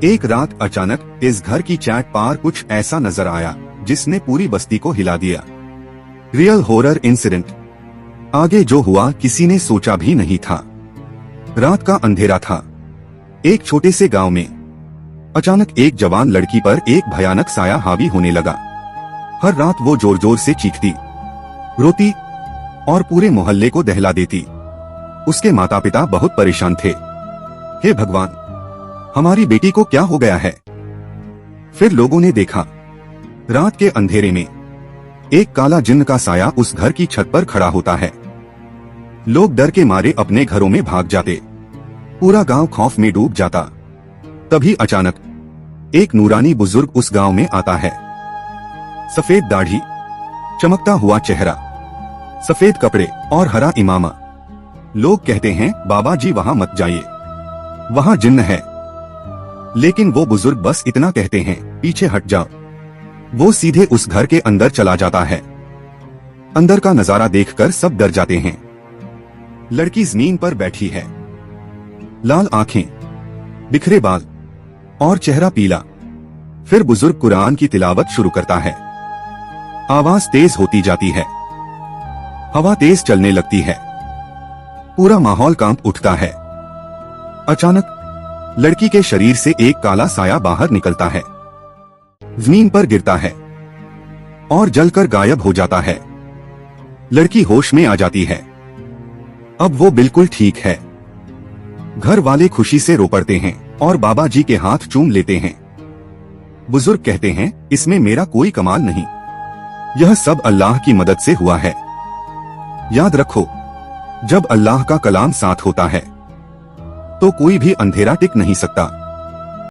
एक रात अचानक इस घर की चैट पर कुछ ऐसा नजर आया जिसने पूरी बस्ती को हिला दिया। Real horror incident. आगे जो हुआ किसी ने सोचा भी नहीं था। रात का अंधेरा था। एक छोटे से गांव में अचानक एक जवान लड़की पर एक भयानक साया हावी होने लगा। हर रात वो जोर जोर से चीखती, रोती और पूरे मोहल्ले को दहला देती। उसके माता पिता बहुत परेशान थे। हे भगवान, हमारी बेटी को क्या हो गया है? फिर लोगों ने देखा, रात के अंधेरे में एक काला जिन्न का साया उस घर की छत पर खड़ा होता है। लोग डर के मारे अपने घरों में भाग जाते। पूरा गांव खौफ में डूब जाता। तभी अचानक एक नूरानी बुजुर्ग उस गांव में आता है। सफेद दाढ़ी, चमकता हुआ चेहरा, सफेद कपड़े और हरा इमामा। लोग कहते हैं, बाबा जी वहां मत जाइए, वहां जिन्न है। लेकिन वो बुजुर्ग बस इतना कहते हैं, पीछे हट जाओ। वो सीधे उस घर के अंदर चला जाता है। अंदर का नजारा देखकर सब डर जाते हैं। लड़की जमीन पर बैठी है, लाल आंखें, बिखरे बाल और चेहरा पीला। फिर बुजुर्ग कुरान की तिलावत शुरू करता है। आवाज तेज होती जाती है, हवा तेज चलने लगती है, पूरा माहौल कांप उठता है। अचानक लड़की के शरीर से एक काला साया बाहर निकलता है, जमीन पर गिरता है और जलकर गायब हो जाता है। लड़की होश में आ जाती है। अब वो बिल्कुल ठीक है। घर वाले खुशी से रो पड़ते हैं और बाबा जी के हाथ चूम लेते हैं। बुजुर्ग कहते हैं, इसमें मेरा कोई कमाल नहीं, यह सब अल्लाह की मदद से हुआ है। याद रखो, जब अल्लाह का कलाम साथ होता है तो कोई भी अंधेरा टिक नहीं सकता।